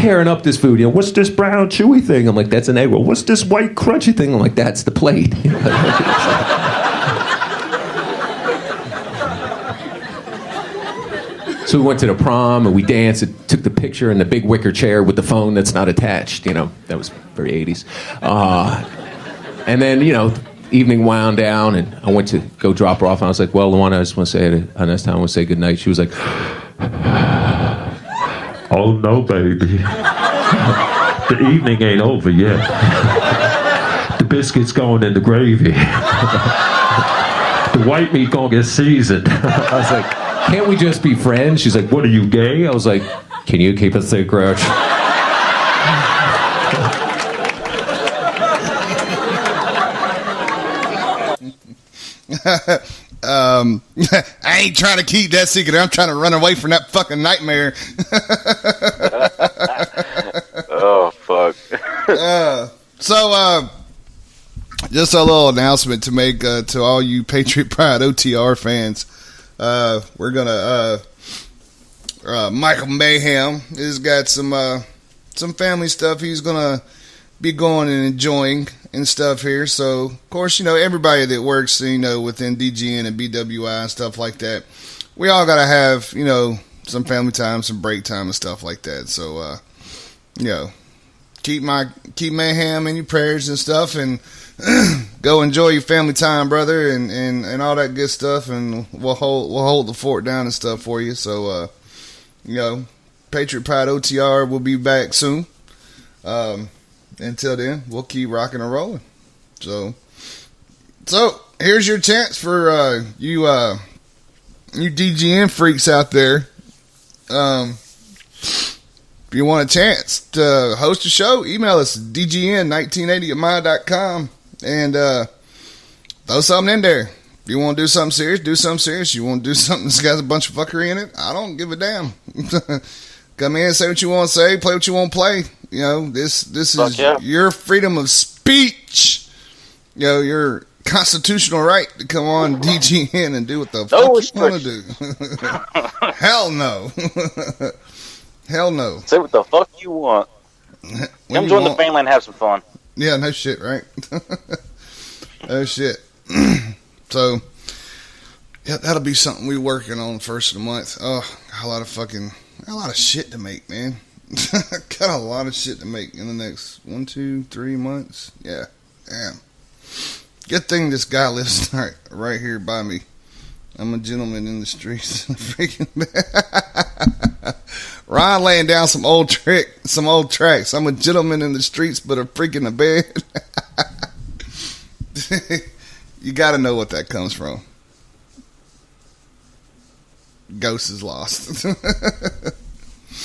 tearing up this food. What's this brown chewy thing? I'm like, that's an egg roll. What's this white crunchy thing? I'm like, that's the plate. So we went to the prom and we danced and took the picture in the big wicker chair with the phone that's not attached. That was very 80s. And then, evening wound down and I went to go drop her off. And I was like, well, Luana, I just want to say it. And this time I want to say goodnight. She was like, oh, no, baby. The evening ain't over yet. The biscuit's going in the gravy. The white meat gonna get seasoned. I was like, can't we just be friends? She's like, what are you, gay? I was like, can you keep a secret? I ain't trying to keep that secret. I'm trying to run away from that fucking nightmare. Oh, fuck. So, just a little announcement to make to all you Patriot Pride OTR fans. We're gonna Michael Mayhem has got some family stuff he's gonna be going and enjoying and stuff here. So of course, everybody that works within DGN and BWI and stuff like that, we all gotta have some family time, some break time and stuff like that. So keep Mayhem in your prayers and stuff, and go enjoy your family time, brother, and all that good stuff, and we'll hold the fort down and stuff for you. So Patriot Pride OTR will be back soon. Until then, we'll keep rocking and rolling. So here's your chance for you DGN freaks out there. If you want a chance to host a show, email us dgn1980@my.com and throw something in there. If you want to do something serious, do something serious. You want to do something that's got a bunch of fuckery in it, I don't give a damn. Come in, say what you want to say, play what you want to play. This is your freedom of speech. Your constitutional right to come on DGN and do what the fuck you want to do. Hell no. Hell no. Say what the fuck you want. Come join the family and have some fun. Yeah, no shit, right? No shit. So, yeah, that'll be something we're working on first of the month. Oh, a lot of shit to make, man. Got a lot of shit to make in the next 1, 2, 3 months. Yeah, damn. Good thing this guy lives right here by me. I'm a gentleman in the streets. Freaking Ron laying down some old tracks. I'm a gentleman in the streets, but a freak in the bed. You got to know what that comes from. Ghost is lost.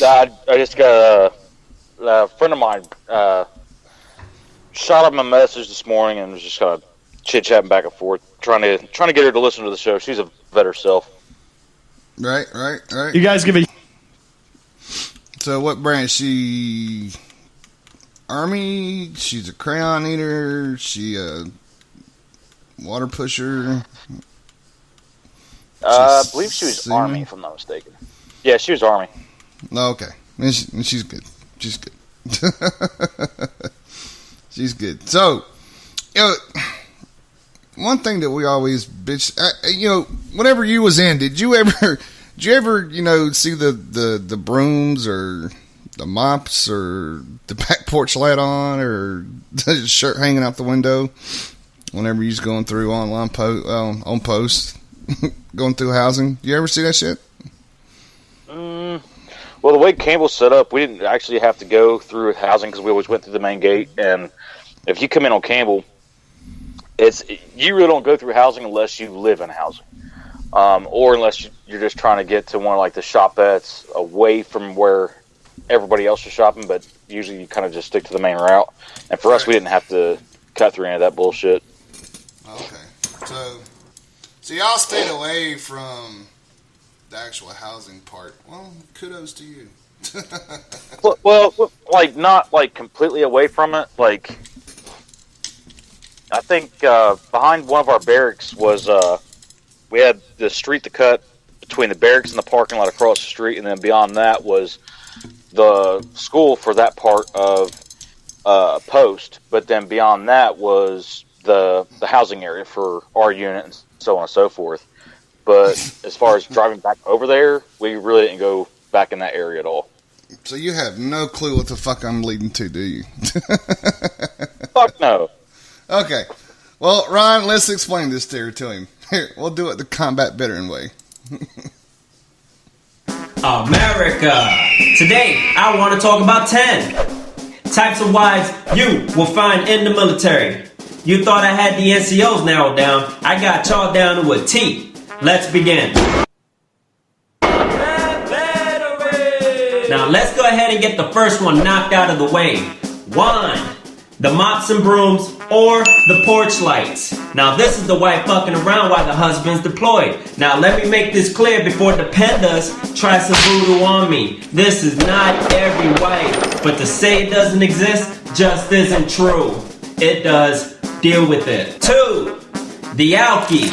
I just got a friend of mine shot him a message this morning and was just kind of chit-chatting back and forth, trying to get her to listen to the show. She's a vet herself. Right. You guys give a... So what branch? She Army? She's a crayon eater? She a water pusher? I believe she was Army, if I'm not mistaken. Yeah, she was Army. Okay. And she's good. She's good. She's good. So, one thing that we always bitch, whenever you was in, did you ever, see the brooms or the mops or the back porch light on or the shirt hanging out the window whenever you was going through on post, going through housing? You ever see that shit? Well, the way Campbell's set up, we didn't actually have to go through housing because we always went through the main gate. And if you come in on Campbell, you really don't go through housing unless you live in housing, or unless you're just trying to get to one of like the shopettes away from where everybody else is shopping. But usually you kind of just stick to the main route. And for us, we didn't have to cut through any of that bullshit. Okay, so y'all stayed away from the actual housing part. Well, kudos to you. well, like not like completely away from it. Like I think behind one of our barracks was we had the street to cut between the barracks and the parking lot across the street, and then beyond that was the school for that part of Post, but then beyond that was the housing area for our unit and so on and so forth. But as far as driving back over there, we really didn't go back in that area at all. So you have no clue what the fuck I'm leading to, do you? Fuck no. Okay. Well, Ryan, let's explain this theory to him. Here, we'll do it the combat veteran way. America! Today, I want to talk about 10 types of wives you will find in the military. You thought I had the NCOs narrowed down. I got y'all down to a T. Let's begin. Now let's go ahead and get the first one knocked out of the way. 1. The mops and brooms or the porch lights. Now this is the wife fucking around while the husband's deployed. Now let me make this clear before the pandas try some voodoo on me. This is not every wife, but to say it doesn't exist just isn't true. It does. Deal with it. 2. The alkie.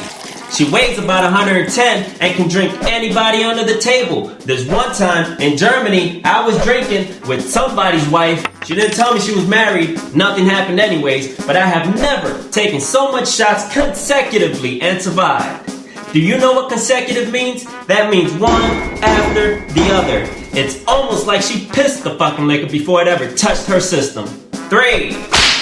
She weighs about 110 and can drink anybody under the table. There's one time in Germany, I was drinking with somebody's wife. She didn't tell me she was married. Nothing happened anyways, but I have never taken so much shots consecutively and survived. Do you know what consecutive means? That means one after the other. It's almost like she pissed the fucking liquor before it ever touched her system. 3.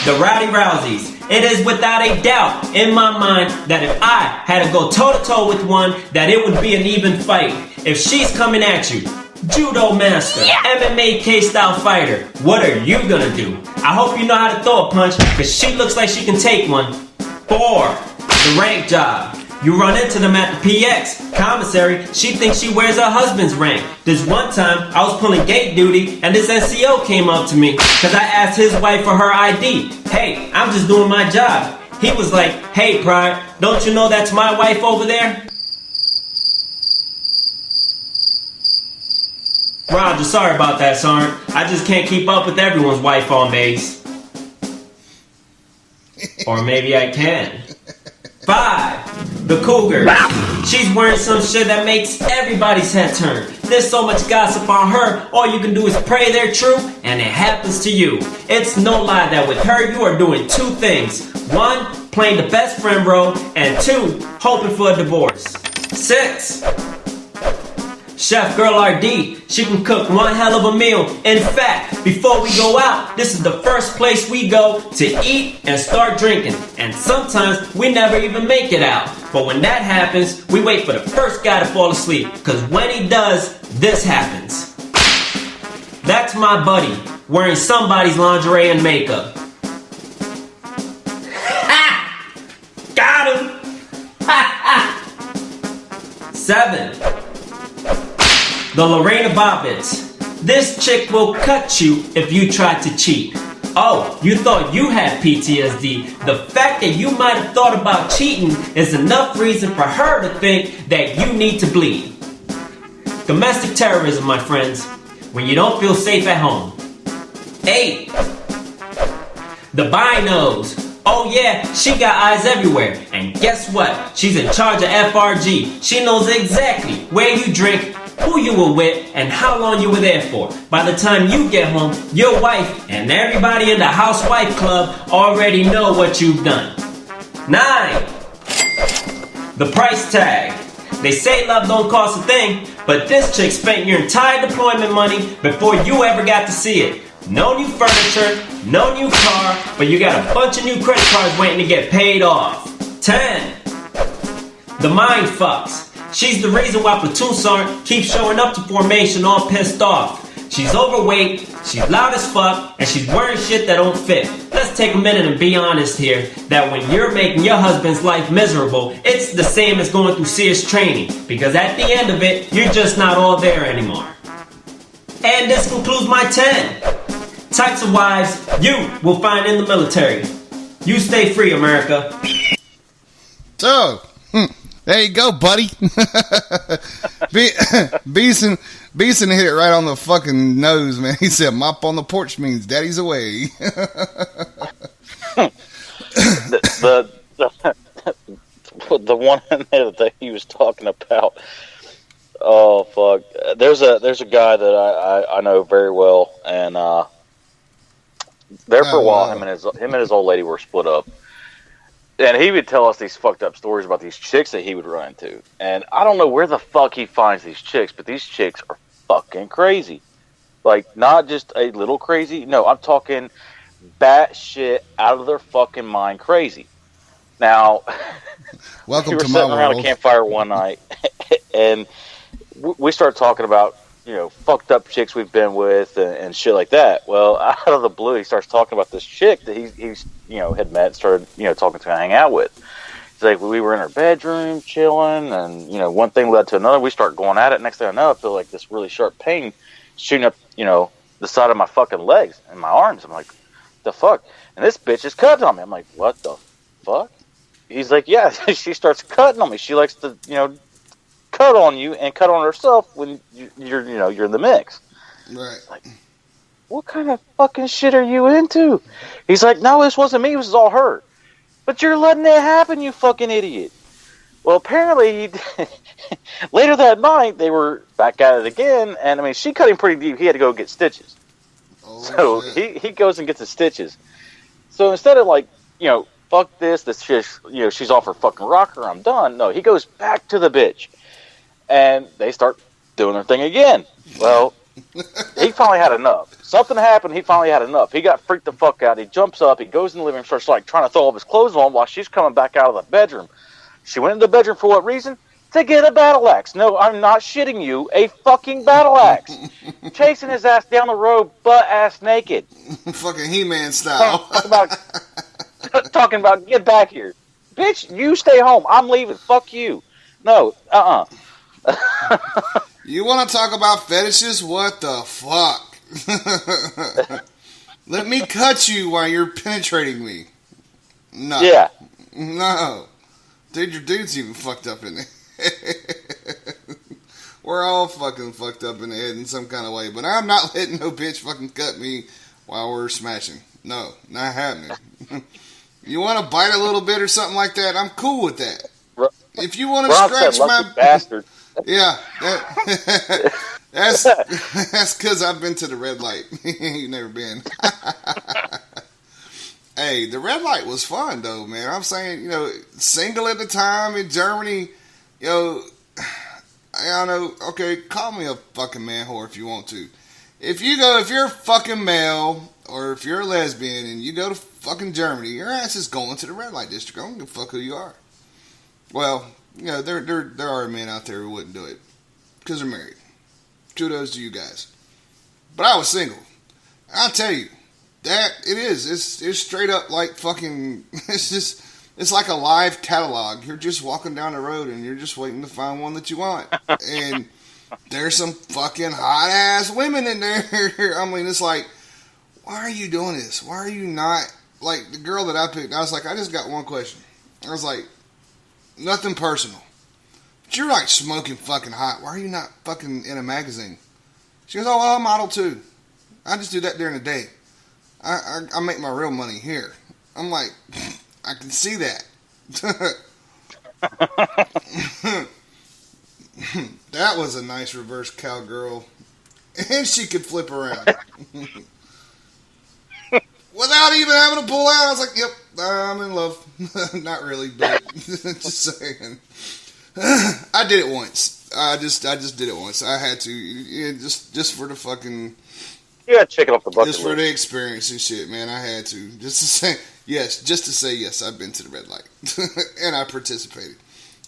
The Rowdy Rouseys. It is without a doubt in my mind that if I had to go toe-to-toe with one, that it would be an even fight. If she's coming at you, judo master, MMA K-style fighter, what are you gonna do? I hope you know how to throw a punch, because she looks like she can take one. 4. The rank job. You run into them at the PX commissary. She thinks she wears her husband's rank. This one time, I was pulling gate duty, and this NCO came up to me because I asked his wife for her ID. Hey, I'm just doing my job. He was like, hey, Pride, don't you know that's my wife over there? Roger, sorry about that, Sergeant. I just can't keep up with everyone's wife on base. Or maybe I can. 5. The Cougar. She's wearing some shit that makes everybody's head turn. There's so much gossip on her, all you can do is pray they're true, and it happens to you. It's no lie that with her you are doing 2 things. 1, playing the best friend role, and 2, hoping for a divorce. 6. Chef Girl RD, she can cook one hell of a meal. In fact, before we go out, this is the first place we go to eat and start drinking. And sometimes we never even make it out. But when that happens, we wait for the first guy to fall asleep. Cause when he does, this happens. That's my buddy, wearing somebody's lingerie and makeup. Ha! Got him! Ha ha! 7. The Lorena Bobbitt. This chick will cut you if you try to cheat. Oh, you thought you had PTSD. The fact that you might have thought about cheating is enough reason for her to think that you need to bleed. Domestic terrorism, my friends, when you don't feel safe at home. 8. The binos. Oh yeah, she got eyes everywhere. And guess what? She's in charge of FRG. She knows exactly where you drink, who you were with, and how long you were there for. By the time you get home, your wife and everybody in the housewife club already know what you've done. 9. The price tag. They say love don't cost a thing, but this chick spent your entire deployment money before you ever got to see it. No new furniture, no new car, but you got a bunch of new credit cards waiting to get paid off. 10. The mind fucks. She's the reason why Platoon Sergeant keeps showing up to formation all pissed off. She's overweight, she's loud as fuck, and she's wearing shit that don't fit. Let's take a minute and be honest here, that when you're making your husband's life miserable, it's the same as going through serious training, because at the end of it, you're just not all there anymore. And this concludes my 10 types of wives you will find in the military. You stay free, America. So, there you go, buddy. Beeson hit it right on the fucking nose, man. He said, mop on the porch means daddy's away. The one in there that he was talking about. Oh, fuck. there's a guy that I know very well, and there for a while, him and his old lady were split up, and he would tell us these fucked up stories about these chicks that he would run into, and I don't know where the fuck he finds these chicks, but these chicks are fucking crazy, like not just a little crazy. No, I'm talking batshit out of their fucking mind crazy. Now, Welcome we were to my sitting around a world. campfire one night, and we started talking about, fucked up chicks we've been with and shit like that. Well, out of the blue, he starts talking about this chick that he's had met and started, talking to and hang out with. He's like, we were in her bedroom chilling, and, one thing led to another. We start going at it. Next thing I know, I feel like this really sharp pain shooting up, the side of my fucking legs and my arms. I'm like, the fuck? And this bitch is cutting on me. I'm like, what the fuck? He's like, yeah, she starts cutting on me. She likes to, cut on you and cut on herself when you're in the mix. Right. Like, what kind of fucking shit are you into? He's like, no, this wasn't me. This was all her. But you're letting it happen, you fucking idiot. Well, apparently, later that night, they were back at it again. And, I mean, she cut him pretty deep. He had to go get stitches. Oh, So shit. he goes and gets the stitches. So instead of like, fuck this chick, she's off her fucking rocker, I'm done. No, he goes back to the bitch. And they start doing their thing again. Well, he finally had enough. Something happened, he finally had enough. He got freaked the fuck out. He jumps up, he goes in the living room, starts like trying to throw all of his clothes on while she's coming back out of the bedroom. She went in the bedroom for what reason? To get a battle axe. No, I'm not shitting you. A fucking battle axe. Chasing his ass down the road, butt ass naked. Fucking He-Man style. Talking about get back here. Bitch, you stay home. I'm leaving. Fuck you. No, You want to talk about fetishes? What the fuck? Let me cut you while you're penetrating me. No. Yeah. No. Dude, your dude's even fucked up in the head. We're all fucking fucked up in the head in some kind of way, but I'm not letting no bitch fucking cut me while we're smashing. No, not happening. You want to bite a little bit or something like that? I'm cool with that. If you want to Rob scratch said, my lucky bastard. yeah, that's because I've been to the red light. You've never been. Hey, the red light was fun though, man. I'm saying, single at the time in Germany, I don't know. Okay, call me a fucking man whore if you want to. If you're a fucking male or if you're a lesbian and you go to fucking Germany, your ass is going to the red light district. I don't give a fuck who you are. Well, there are men out there who wouldn't do it because they're married. Kudos to you guys. But I was single. I'll tell you that it is. It's straight up like fucking. It's like a live catalog. You're just walking down the road and you're just waiting to find one that you want. And there's some fucking hot ass women in there. I mean, it's like, why are you doing this? Why are you not like the girl that I picked? I was like, I just got one question. I was like, nothing personal. But you're like smoking fucking hot. Why are you not fucking in a magazine? She goes, oh, well, I model too. I just do that during the day. I make my real money here. I'm like, I can see that. That was a nice reverse cowgirl. And she could flip around. Without even having to pull out, I was like, yep, I'm in love. Not really, but just saying. I did it once. I just did it once. I had to, just for the fucking, You got to check it off the bucket just for list. the experience and shit, man. I had to just to say yes. I've been to the red light and I participated.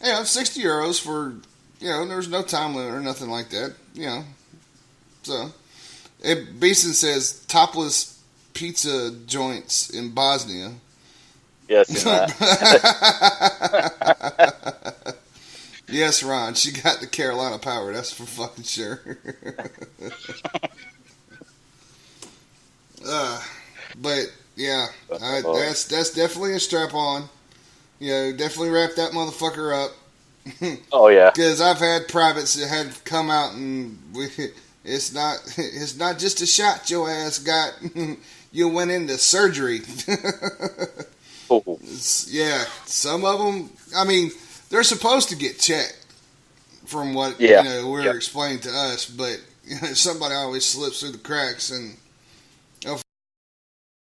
€60 for, there was no time limit or nothing like that. So Beeson says topless pizza joints in Bosnia. Yes, in that. Yes, Ron, she got the Carolina power. That's for fucking sure. But yeah, that's definitely a strap on. Definitely wrap that motherfucker up. Oh yeah. Because I've had privates that had come out and it's not just a shot your ass got. You went into surgery. Oh. Yeah, some of them. I mean, they're supposed to get checked from what Yeah. you know we're Yep. explained to us, but somebody always slips through the cracks, and